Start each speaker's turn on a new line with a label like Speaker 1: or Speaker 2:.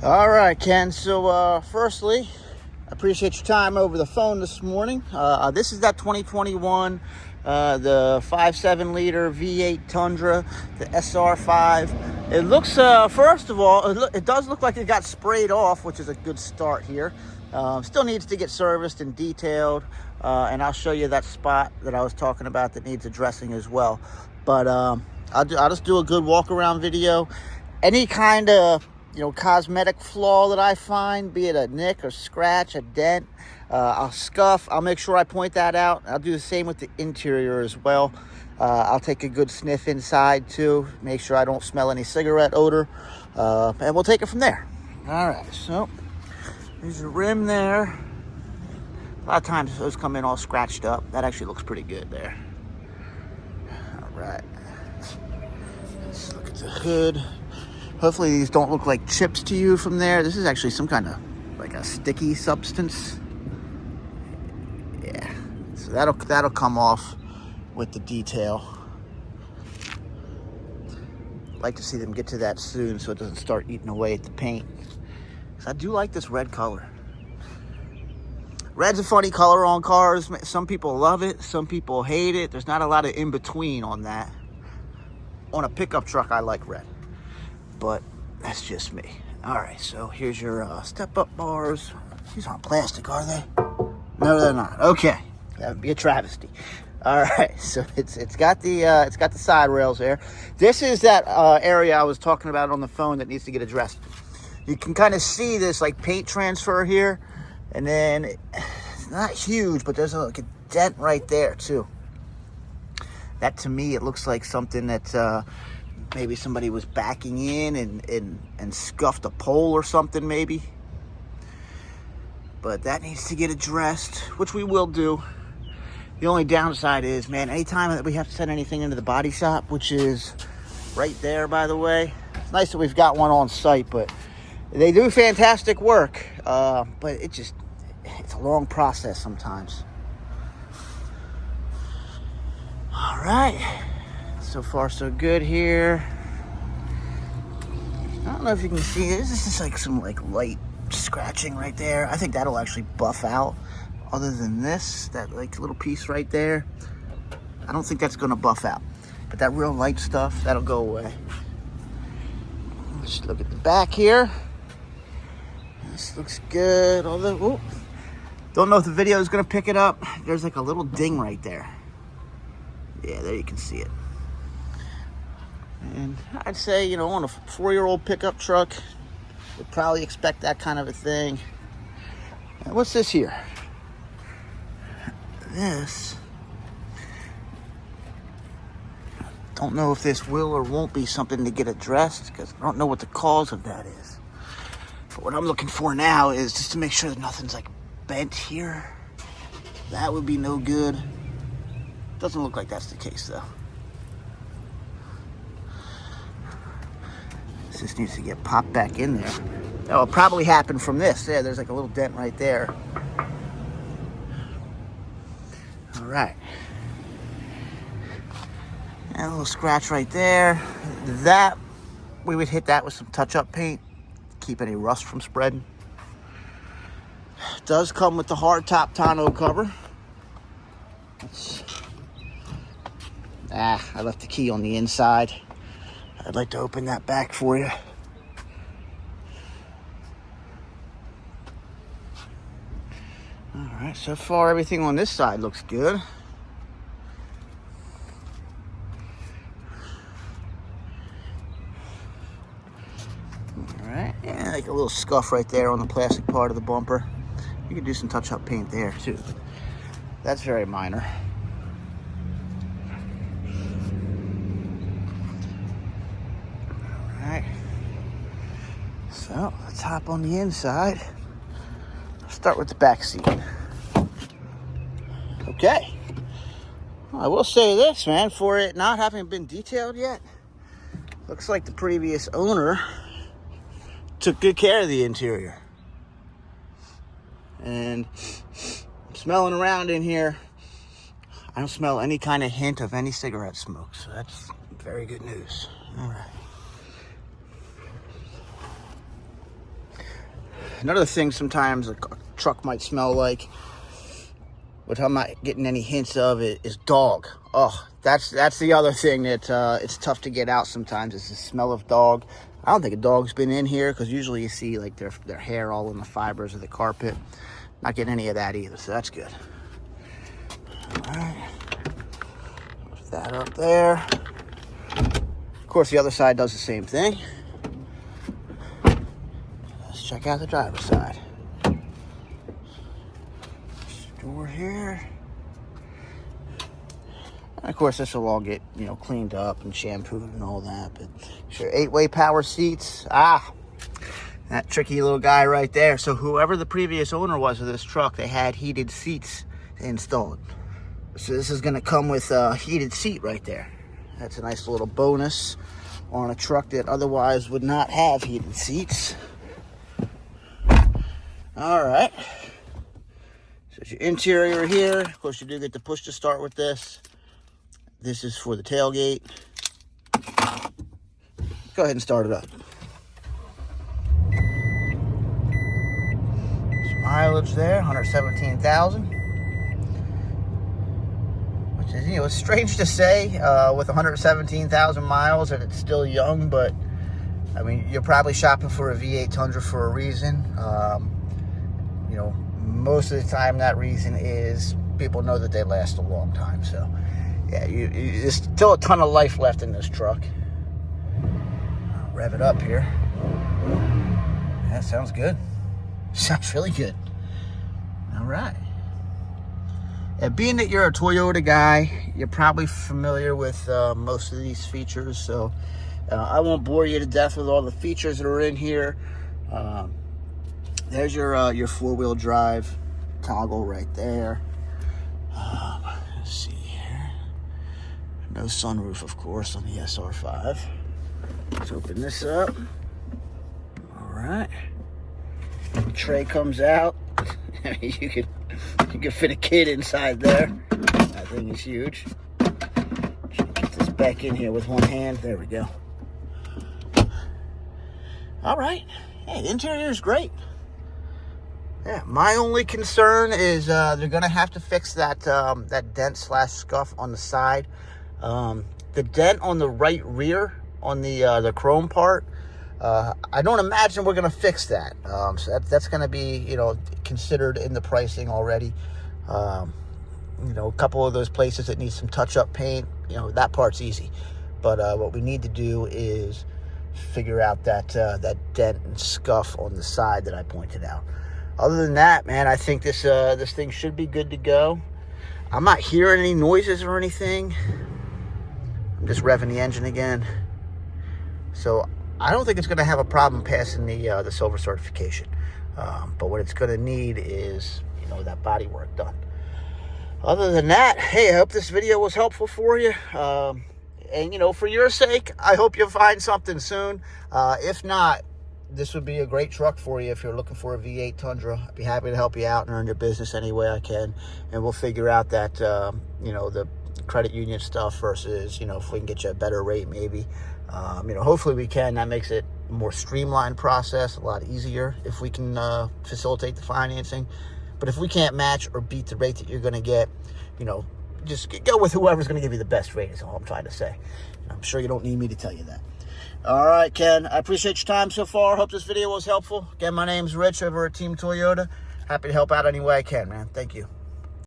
Speaker 1: All right, Ken. So, firstly, I appreciate your time over the phone this morning. This is that 2021, the 5.7 liter V8 Tundra, the SR5. It looks, first of all, it does look like it got sprayed off, which is a good start here. Still needs to get serviced and detailed, and I'll show you that spot that I was talking about that needs addressing as well. But I'll just do a good walk around video. Any kind of cosmetic flaw that I find, be it a nick or scratch, a dent, I'll scuff. I'll make sure I point that out. I'll do the same with the interior as well. I'll take a good sniff inside too, make sure I don't smell any cigarette odor, and we'll take it from there. All right, so there's a rim there. A lot of times those come in all scratched up. That actually looks pretty good there. All right, let's look at the hood. Hopefully these don't look like chips to you from there. This is actually some kind of like a sticky substance. Yeah, so that'll come off with the detail. I'd like to see them get to that soon so it doesn't start eating away at the paint. Because I do like this red color. Red's a funny color on cars. Some people love it, some people hate it. There's not a lot of in between on that. On a pickup truck, I like red. But that's just me. All right, so here's your step-up bars. These aren't plastic, are they? No, they're not. Okay, that would be a travesty. All right, so it's got the side rails there. This is that area I was talking about on the phone that needs to get addressed. You can kind of see this like paint transfer here, and then it's not huge, but there's like a dent right there too. That to me, it looks like something that maybe somebody was backing in and scuffed a pole or something maybe. But that needs to get addressed, which we will do. The only downside is, man, anytime that we have to send anything into the body shop, which is right there, by the way. It's nice that we've got one on site, but they do fantastic work. But it's a long process sometimes. All right. So far, so good here. I don't know if you can see it. This is like some like light scratching right there. I think that'll actually buff out. Other than this, that like little piece right there, I don't think that's gonna buff out. But that real light stuff, that'll go away. Let's look at the back here. This looks good. Although, don't know if the video is gonna pick it up. There's like a little ding right there. Yeah, there you can see it. And I'd say, on a 4-year-old pickup truck, would probably expect that kind of a thing. And what's this here? This, don't know if this will or won't be something to get addressed, because I don't know what the cause of that is. But what I'm looking for now is just to make sure that nothing's like bent here. That would be no good. Doesn't look like that's the case though. This needs to get popped back in there. That'll probably happen from this. Yeah, there's like a little dent right there. All right. And a little scratch right there. That, we would hit that with some touch-up paint. Keep any rust from spreading. It does come with the hard top tonneau cover. I left the key on the inside. I'd like to open that back for you. All right, so far everything on this side looks good. All right, and like a little scuff right there on the plastic part of the bumper. You could do some touch-up paint there too. That's very minor. So let's hop on the inside. Start with the back seat. Okay. Well, I will say this, man, for it not having been detailed yet, looks like the previous owner took good care of the interior. And smelling around in here, I don't smell any kind of hint of any cigarette smoke, so that's very good news. All right. Another thing sometimes a truck might smell like, which I'm not getting any hints of, it is dog. Oh, that's the other thing that it's tough to get out sometimes, is the smell of dog. I don't think a dog's been in here, because usually you see like their hair all in the fibers of the carpet. Not getting any of that either, so that's good. All right, put that up there. Of course, the other side does the same thing. Let's check out the driver's side. Door here. And of course, this will all get, you know, cleaned up and shampooed and all that. But sure, 8-way power seats. That tricky little guy right there. So whoever the previous owner was of this truck, they had heated seats installed. So this is going to come with a heated seat right there. That's a nice little bonus on a truck that otherwise would not have heated seats. All right. So it's your interior here. Of course, you do get the push to start with this. This is for the tailgate. Go ahead and start it up. Some mileage there, 117,000. Which is, you know, it's strange to say with 117,000 miles and it's still young, but I mean, you're probably shopping for a V8 Tundra for a reason. You know, most of the time that reason is people know that they last a long time. So yeah, there's still a ton of life left in this truck. I'll rev it up here. That sounds good. Sounds really good. All right. Yeah, being that you're a Toyota guy, you're probably familiar with most of these features. So I won't bore you to death with all the features that are in here. There's your four-wheel drive toggle right there. Let's see here. No sunroof, of course, on the SR5. Let's open this up. All right. The tray comes out. you could fit a kid inside there. That thing is huge. Get this back in here with one hand. There we go. All right. Hey, the interior is great. Yeah, my only concern is they're gonna have to fix that that dent / scuff on the side. The dent on the right rear on the chrome part. I don't imagine we're gonna fix that. So that's gonna be, you know, considered in the pricing already. You know, a couple of those places that need some touch-up paint, you know, that part's easy. But what we need to do is figure out that dent and scuff on the side that I pointed out. Other than that, man, I think this thing should be good to go. I'm not hearing any noises or anything. I'm just revving the engine again. So I don't think it's going to have a problem passing the silver certification. But what it's going to need is, you know, that body work done. Other than that, hey, I hope this video was helpful for you. And, you know, for your sake, I hope you find something soon. If not, this would be a great truck for you if you're looking for a V8 Tundra. I'd be happy to help you out and earn your business any way I can. And we'll figure out that, you know, the credit union stuff versus, you know, if we can get you a better rate maybe. You know, hopefully we can. That makes it a more streamlined process, a lot easier if we can facilitate the financing. But if we can't match or beat the rate that you're going to get, you know, just go with whoever's going to give you the best rate is all I'm trying to say. I'm sure you don't need me to tell you that. All right, Ken, I appreciate your time so far. Hope this video was helpful. Again, my name's Rich over at Team Toyota. Happy to help out any way I can, man. Thank you.